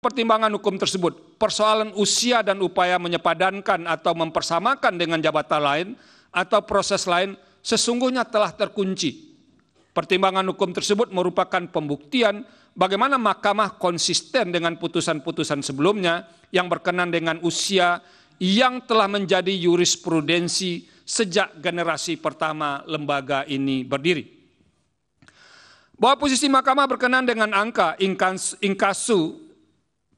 pertimbangan hukum tersebut, persoalan usia dan upaya menyepadankan atau mempersamakan dengan jabatan lain atau proses lain sesungguhnya telah terkunci. Pertimbangan hukum tersebut merupakan pembuktian bagaimana mahkamah konsisten dengan putusan-putusan sebelumnya yang berkenaan dengan usia yang telah menjadi jurisprudensi sejak generasi pertama lembaga ini berdiri. Bahwa posisi mahkamah berkenaan dengan angka inkasu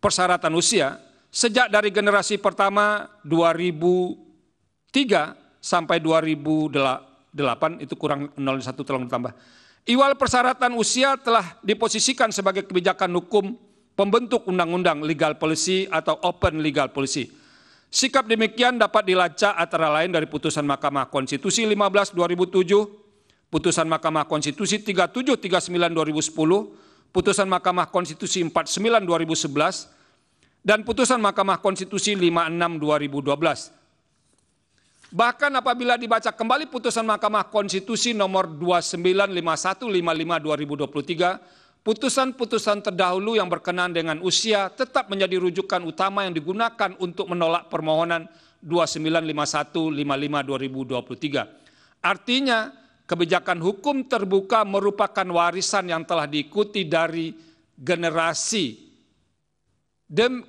persyaratan usia sejak dari generasi pertama 2003 sampai 2008, itu kurang 01 tolong ditambah. Iwal persyaratan usia telah diposisikan sebagai kebijakan hukum pembentuk undang-undang legal policy atau open legal policy. Sikap demikian dapat dilacak antara lain dari putusan Mahkamah Konstitusi 15/2007, putusan Mahkamah Konstitusi 3739/2010, putusan Mahkamah Konstitusi 49/2011, dan putusan Mahkamah Konstitusi 56/2012. Bahkan apabila dibaca kembali putusan Mahkamah Konstitusi nomor 295155/2023, putusan-putusan terdahulu yang berkenaan dengan usia tetap menjadi rujukan utama yang digunakan untuk menolak permohonan 295155/2023. Artinya, kebijakan hukum terbuka merupakan warisan yang telah diikuti dari generasi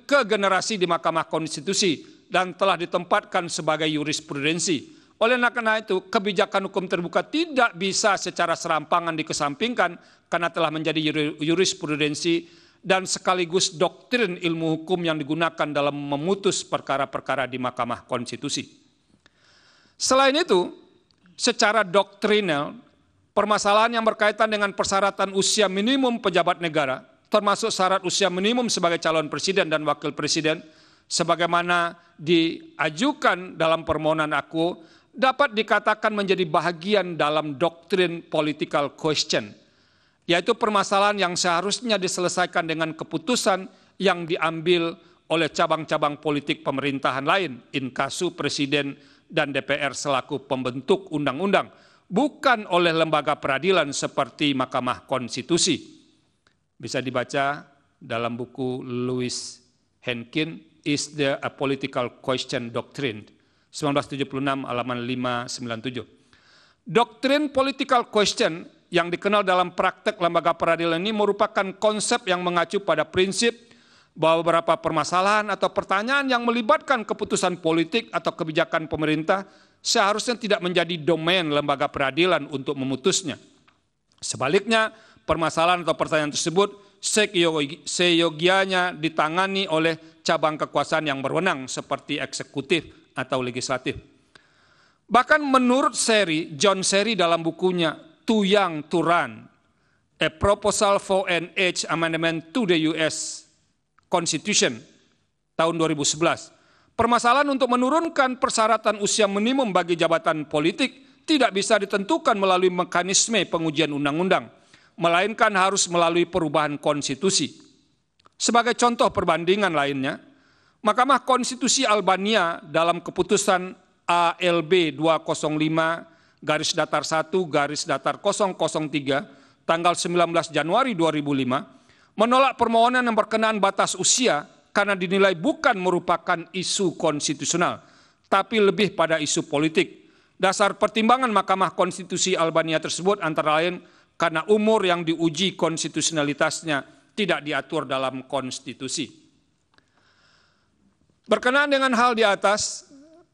ke generasi di Mahkamah Konstitusi dan telah ditempatkan sebagai jurisprudensi. Oleh karena itu, kebijakan hukum terbuka tidak bisa secara serampangan dikesampingkan karena telah menjadi jurisprudensi dan sekaligus doktrin ilmu hukum yang digunakan dalam memutus perkara-perkara di Mahkamah Konstitusi. Selain itu, secara doktrinal, permasalahan yang berkaitan dengan persyaratan usia minimum pejabat negara, termasuk syarat usia minimum sebagai calon presiden dan wakil presiden, sebagaimana diajukan dalam permohonan aku, dapat dikatakan menjadi bahagian dalam doktrin political question, yaitu permasalahan yang seharusnya diselesaikan dengan keputusan yang diambil oleh cabang-cabang politik pemerintahan lain, inkasu presiden dan DPR selaku pembentuk undang-undang, bukan oleh lembaga peradilan seperti Mahkamah Konstitusi. Bisa dibaca dalam buku Louis Henkin, Is there a Political Question Doctrine, 1976 halaman 597. Doktrin political question yang dikenal dalam praktek lembaga peradilan ini merupakan konsep yang mengacu pada prinsip bahwa beberapa permasalahan atau pertanyaan yang melibatkan keputusan politik atau kebijakan pemerintah seharusnya tidak menjadi domain lembaga peradilan untuk memutusnya. Sebaliknya, permasalahan atau pertanyaan tersebut seyogianya ditangani oleh cabang kekuasaan yang berwenang seperti eksekutif atau legislatif. Bahkan menurut John Seri dalam bukunya Too Young to Run, A Proposal for an Age Amendment to the US Constitution tahun 2011, permasalahan untuk menurunkan persyaratan usia minimum bagi jabatan politik tidak bisa ditentukan melalui mekanisme pengujian undang-undang, melainkan harus melalui perubahan konstitusi. Sebagai contoh perbandingan lainnya, Mahkamah Konstitusi Albania dalam keputusan ALB 205-1-003 tanggal 19 Januari 2005 menolak permohonan yang berkenaan batas usia karena dinilai bukan merupakan isu konstitusional, tapi lebih pada isu politik. Dasar pertimbangan Mahkamah Konstitusi Albania tersebut antara lain karena umur yang diuji konstitusionalitasnya tidak diatur dalam konstitusi. Berkenaan dengan hal di atas,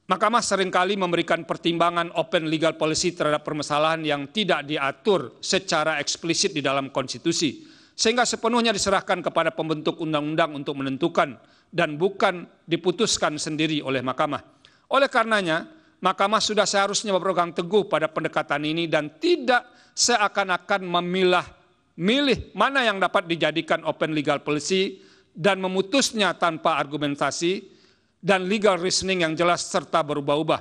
Mahkamah seringkali memberikan pertimbangan open legal policy terhadap permasalahan yang tidak diatur secara eksplisit di dalam konstitusi, sehingga sepenuhnya diserahkan kepada pembentuk undang-undang untuk menentukan dan bukan diputuskan sendiri oleh Mahkamah. Oleh karenanya, Mahkamah sudah seharusnya berpegang teguh pada pendekatan ini dan tidak seakan-akan milih mana yang dapat dijadikan open legal policy dan memutusnya tanpa argumentasi dan legal reasoning yang jelas serta berubah-ubah.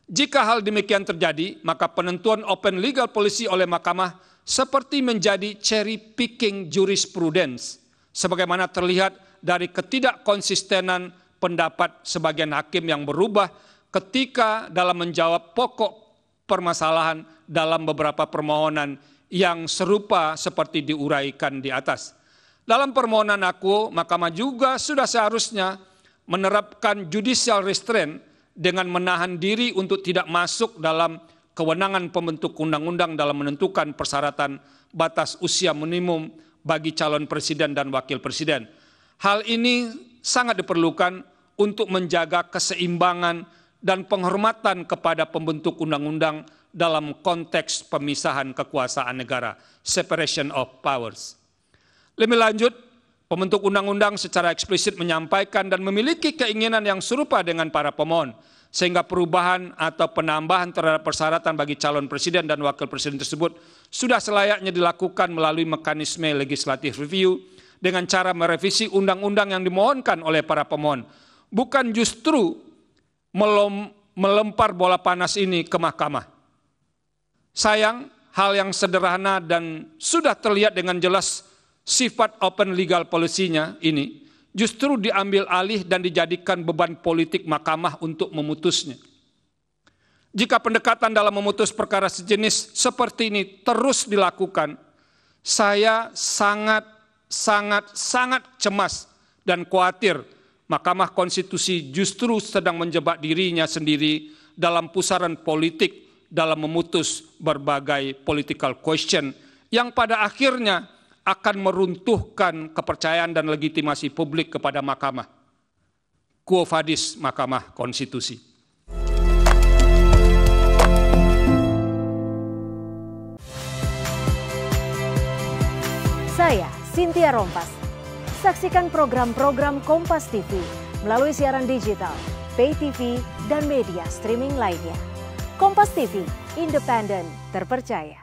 Jika hal demikian terjadi, maka penentuan open legal policy oleh Mahkamah seperti menjadi cherry picking jurisprudence, sebagaimana terlihat dari ketidakkonsistenan pendapat sebagian hakim yang berubah ketika dalam menjawab pokok permasalahan dalam beberapa permohonan yang serupa seperti diuraikan di atas. Dalam permohonan aku, Mahkamah juga sudah seharusnya menerapkan judicial restraint dengan menahan diri untuk tidak masuk dalam kewenangan pembentuk undang-undang dalam menentukan persyaratan batas usia minimum bagi calon presiden dan wakil presiden. Hal ini sangat diperlukan untuk menjaga keseimbangan dan penghormatan kepada pembentuk undang-undang dalam konteks pemisahan kekuasaan negara, separation of powers. Lebih lanjut, pembentuk undang-undang secara eksplisit menyampaikan dan memiliki keinginan yang serupa dengan para pemohon, sehingga perubahan atau penambahan terhadap persyaratan bagi calon presiden dan wakil presiden tersebut sudah selayaknya dilakukan melalui mekanisme legislative review dengan cara merevisi undang-undang yang dimohonkan oleh para pemohon, bukan justru melempar bola panas ini ke mahkamah. Sayang, hal yang sederhana dan sudah terlihat dengan jelas sifat open legal policy-nya ini justru diambil alih dan dijadikan beban politik mahkamah untuk memutusnya. Jika pendekatan dalam memutus perkara sejenis seperti ini terus dilakukan, saya sangat cemas dan khawatir Mahkamah Konstitusi justru sedang menjebak dirinya sendiri dalam pusaran politik dalam memutus berbagai political question yang pada akhirnya akan meruntuhkan kepercayaan dan legitimasi publik kepada mahkamah. Quo vadis Mahkamah Konstitusi. Saya Cynthia Rompas. Saksikan program-program Kompas TV melalui siaran digital, pay TV, dan media streaming lainnya. Kompas TV, independen, terpercaya.